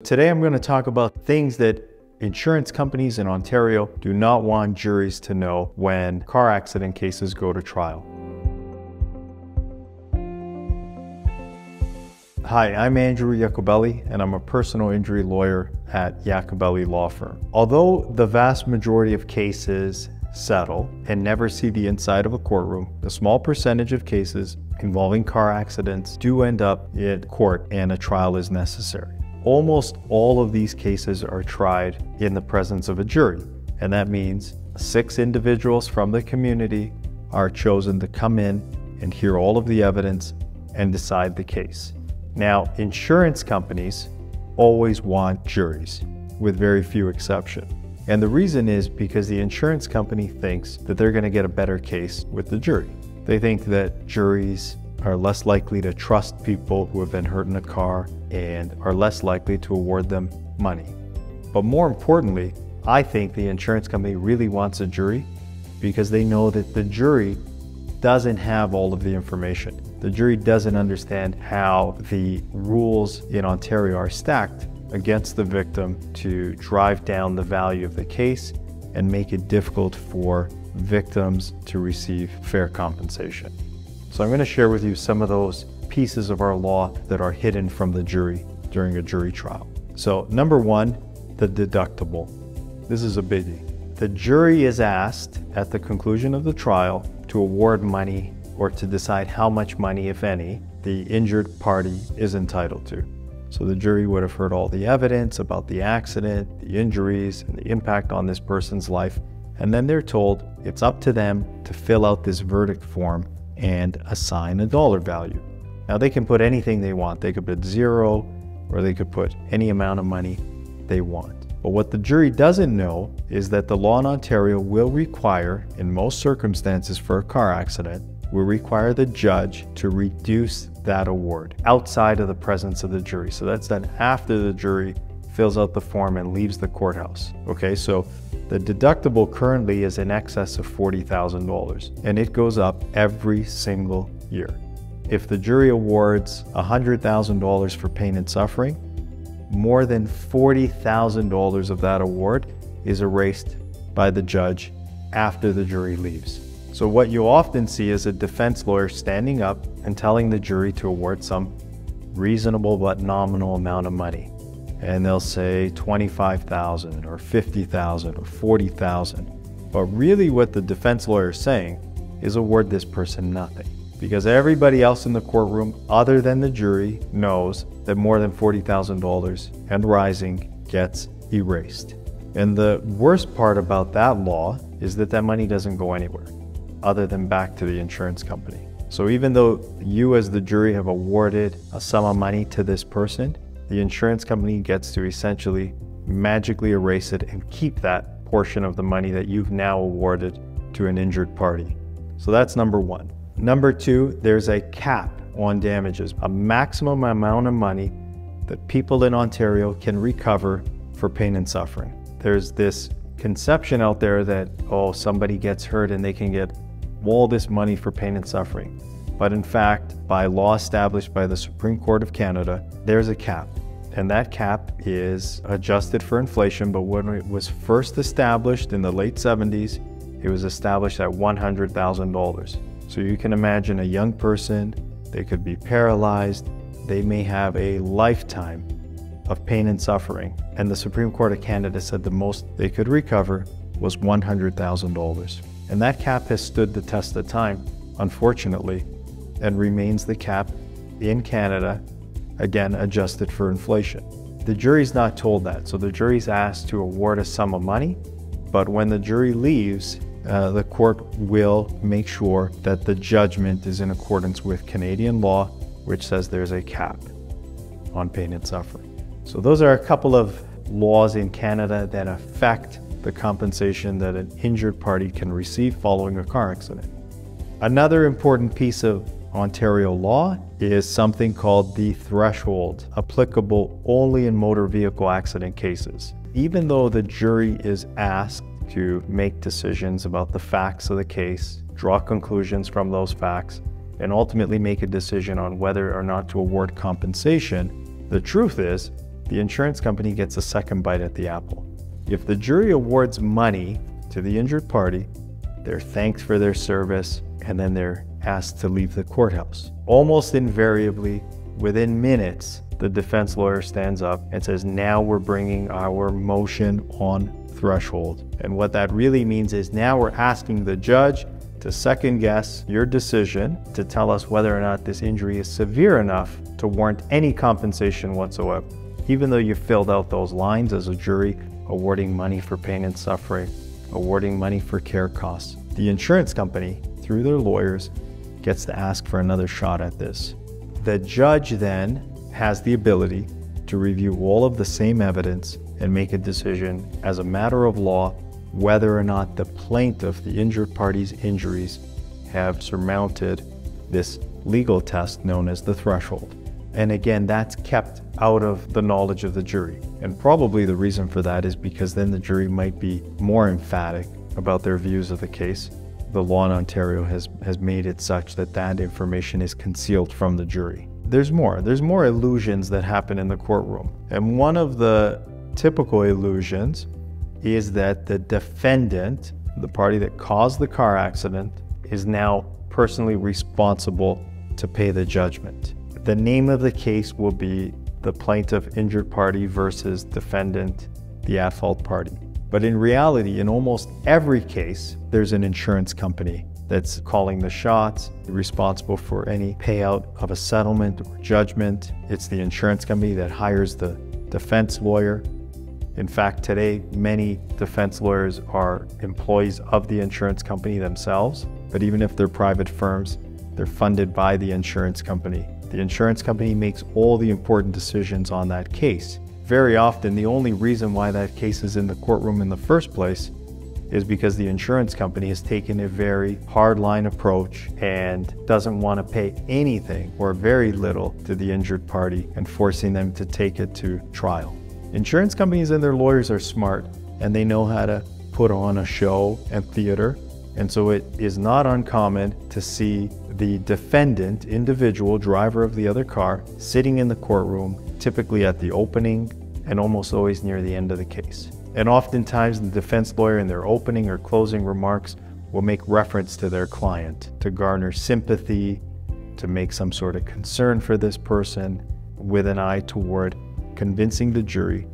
Today I'm going to talk about things that insurance companies in Ontario do not want juries to know when car accident cases go to trial. Hi, I'm Andrew Jacobelli, and I'm a personal injury lawyer at Jacobelli Law Firm. Although the vast majority of cases settle and never see the inside of a courtroom, a small percentage of cases involving car accidents do end up in court and a trial is necessary. Almost all of these cases are tried in the presence of a jury, and that means 6 individuals from the community are chosen to come in and hear all of the evidence and decide the case. Now, insurance companies always want juries, with very few exceptions. And the reason is because the insurance company thinks that they're going to get a better case with the jury. They think that juries are less likely to trust people who have been hurt in a car and are less likely to award them money. But more importantly, I think the insurance company really wants a jury because they know that the jury doesn't have all of the information. The jury doesn't understand how the rules in Ontario are stacked against the victim to drive down the value of the case and make it difficult for victims to receive fair compensation. So I'm going to share with you some of those pieces of our law that are hidden from the jury during a jury trial. So number 1, the deductible. This is a biggie. The jury is asked at the conclusion of the trial to award money or to decide how much money, if any, the injured party is entitled to. So the jury would have heard all the evidence about the accident, the injuries, and the impact on this person's life, and then they're told it's up to them to fill out this verdict form and assign a dollar value. Now they can put anything they want. They could put 0 or they could put any amount of money they want. But what the jury doesn't know is that the law in Ontario will require, in most circumstances for a car accident, will require the judge to reduce that award outside of the presence of the jury. So that's done after the jury fills out the form and leaves the courthouse. Okay, so the deductible currently is in excess of $40,000 and it goes up every single year. If the jury awards $100,000 for pain and suffering, more than $40,000 of that award is erased by the judge after the jury leaves. So what you often see is a defense lawyer standing up and telling the jury to award some reasonable but nominal amount of money. And they'll say $25,000 or $50,000 or $40,000. But really what the defense lawyer is saying is award this person nothing. Because everybody else in the courtroom other than the jury knows that more than $40,000 and rising gets erased. And the worst part about that law is that that money doesn't go anywhere other than back to the insurance company. So even though you as the jury have awarded a sum of money to this person, the insurance company gets to essentially magically erase it and keep that portion of the money that you've now awarded to an injured party. So that's number 1. Number 2, there's a cap on damages, a maximum amount of money that people in Ontario can recover for pain and suffering. There's this conception out there that, oh, somebody gets hurt and they can get all this money for pain and suffering. But in fact, by law established by the Supreme Court of Canada, there's a cap. And that cap is adjusted for inflation, but when it was first established in the late 70s, it was established at $100,000. So you can imagine a young person, they could be paralyzed, they may have a lifetime of pain and suffering. And the Supreme Court of Canada said the most they could recover was $100,000. And that cap has stood the test of time, unfortunately, and remains the cap in Canada, again, adjusted for inflation. The jury's not told that, so the jury's asked to award a sum of money, but when the jury leaves, the court will make sure that the judgment is in accordance with Canadian law, which says there's a cap on pain and suffering. So those are a couple of laws in Canada that affect the compensation that an injured party can receive following a car accident. Another important piece of Ontario law is something called the threshold, applicable only in motor vehicle accident cases. Even though the jury is asked to make decisions about the facts of the case, draw conclusions from those facts, and ultimately make a decision on whether or not to award compensation, the truth is the insurance company gets a second bite at the apple. If the jury awards money to the injured party, they're thanked for their service, and then they're asked to leave the courthouse. Almost invariably, within minutes, the defense lawyer stands up and says, now we're bringing our motion on threshold. And what that really means is now we're asking the judge to second guess your decision to tell us whether or not this injury is severe enough to warrant any compensation whatsoever. Even though you filled out those lines as a jury, awarding money for pain and suffering, awarding money for care costs, the insurance company, through their lawyers, gets to ask for another shot at this. The judge then has the ability to review all of the same evidence and make a decision as a matter of law whether or not the plaintiff, the injured party's injuries, have surmounted this legal test known as the threshold. And again, that's kept out of the knowledge of the jury. And probably the reason for that is because then the jury might be more emphatic about their views of the case. The law in Ontario has made it such that that information is concealed from the jury. There's more illusions that happen in the courtroom. And one of the typical illusions is that the defendant, the party that caused the car accident, is now personally responsible to pay the judgment. The name of the case will be the plaintiff injured party versus defendant, the at-fault party. But in reality, in almost every case, there's an insurance company that's calling the shots, responsible for any payout of a settlement or judgment. It's the insurance company that hires the defense lawyer. In fact, today, many defense lawyers are employees of the insurance company themselves. But even if they're private firms, they're funded by the insurance company. The insurance company makes all the important decisions on that case. Very often, the only reason why that case is in the courtroom in the first place is because the insurance company has taken a very hardline approach and doesn't want to pay anything or very little to the injured party and forcing them to take it to trial. Insurance companies and their lawyers are smart, and they know how to put on a show and theater. And so it is not uncommon to see the defendant, individual driver of the other car, sitting in the courtroom, typically at the opening and almost always near the end of the case. And oftentimes the defense lawyer in their opening or closing remarks will make reference to their client to garner sympathy, to make some sort of concern for this person, with an eye toward convincing the jury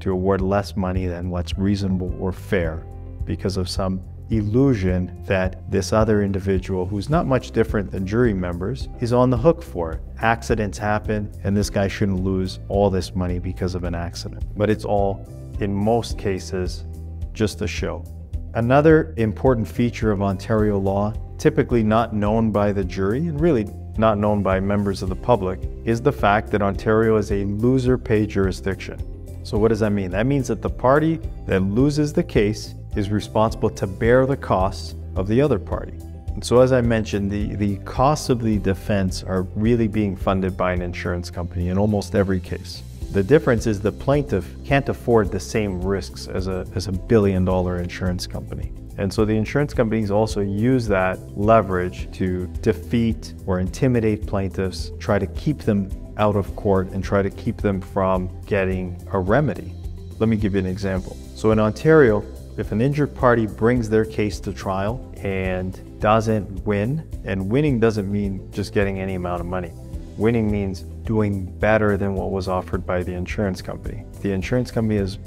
to award less money than what's reasonable or fair because of some illusion that this other individual, who's not much different than jury members, is on the hook for it. Accidents happen, and this guy shouldn't lose all this money because of an accident. But it's all, in most cases, just a show. Another important feature of Ontario law, typically not known by the jury and really not known by members of the public, is the fact that Ontario is a loser-pay jurisdiction. So what does that mean? That means that the party that loses the case is responsible to bear the costs of the other party. And so as I mentioned, the costs of the defense are really being funded by an insurance company in almost every case. The difference is the plaintiff can't afford the same risks as a billion-dollar insurance company. And so the insurance companies also use that leverage to defeat or intimidate plaintiffs, try to keep them out of court and try to keep them from getting a remedy. Let me give you an example. So in Ontario, if an injured party brings their case to trial and doesn't win, and winning doesn't mean just getting any amount of money. Winning means doing better than what was offered by the insurance company. If the insurance company has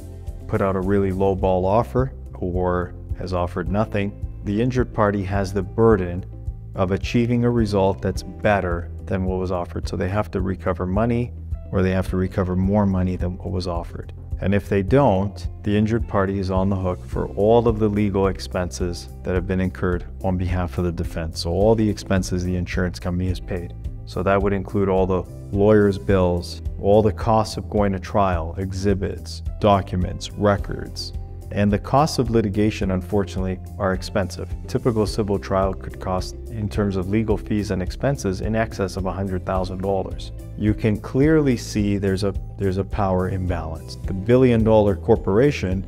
put out a really low-ball offer or has offered nothing, the injured party has the burden of achieving a result that's better than what was offered. So they have to recover money, or they have to recover more money than what was offered. And if they don't, the injured party is on the hook for all of the legal expenses that have been incurred on behalf of the defense. So all the expenses the insurance company has paid. So that would include all the lawyer's bills, all the costs of going to trial, exhibits, documents, records. And the costs of litigation, unfortunately, are expensive. Typical civil trial could cost, in terms of legal fees and expenses, in excess of $100,000. You can clearly see there's a power imbalance. The billion-dollar corporation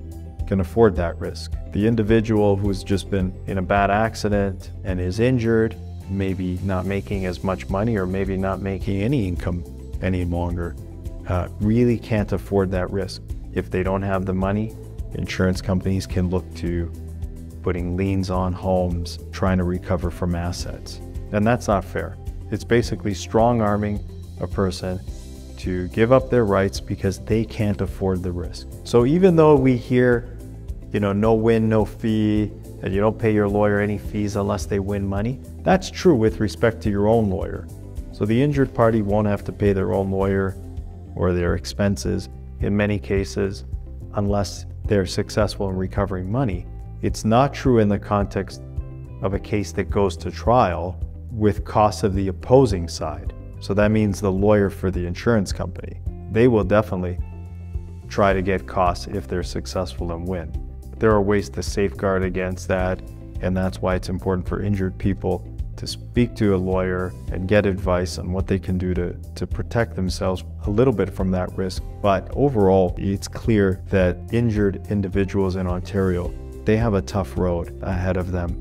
can afford that risk. The individual who's just been in a bad accident and is injured, maybe not making as much money or maybe not making any income any longer, really can't afford that risk. If they don't have the money, insurance companies can look to putting liens on homes, trying to recover from assets. And that's not fair. It's basically strong-arming a person to give up their rights because they can't afford the risk. So even though we hear, no win, no fee, and you don't pay your lawyer any fees unless they win money, that's true with respect to your own lawyer. So the injured party won't have to pay their own lawyer or their expenses in many cases unless they're successful in recovering money. It's not true in the context of a case that goes to trial with costs of the opposing side. So that means the lawyer for the insurance company. They will definitely try to get costs if they're successful and win. There are ways to safeguard against that, and that's why it's important for injured people to speak to a lawyer and get advice on what they can do to protect themselves a little bit from that risk. But overall, it's clear that injured individuals in Ontario, they have a tough road ahead of them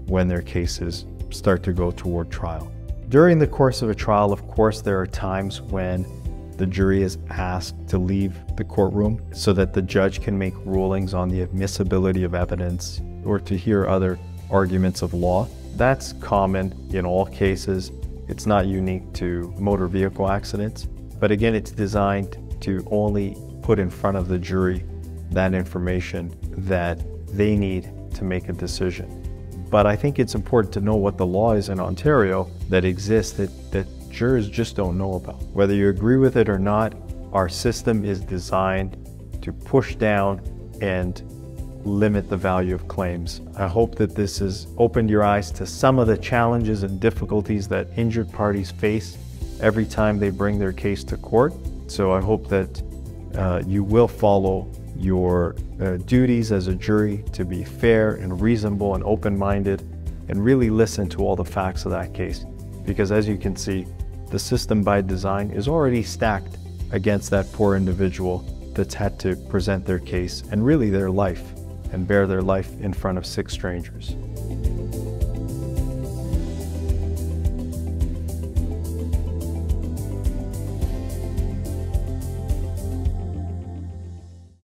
when their cases start to go toward trial. During the course of a trial, of course, there are times when the jury is asked to leave the courtroom so that the judge can make rulings on the admissibility of evidence or to hear other arguments of law. That's common in all cases. It's not unique to motor vehicle accidents. But again, it's designed to only put in front of the jury that information that they need to make a decision. But I think it's important to know what the law is in Ontario that exists that jurors just don't know about. Whether you agree with it or not, our system is designed to push down and limit the value of claims. I hope that this has opened your eyes to some of the challenges and difficulties that injured parties face every time they bring their case to court. So I hope that you will follow your duties as a jury to be fair and reasonable and open-minded and really listen to all the facts of that case. Because as you can see, the system by design is already stacked against that poor individual that's had to present their case and really their life and bear their life in front of 6 strangers.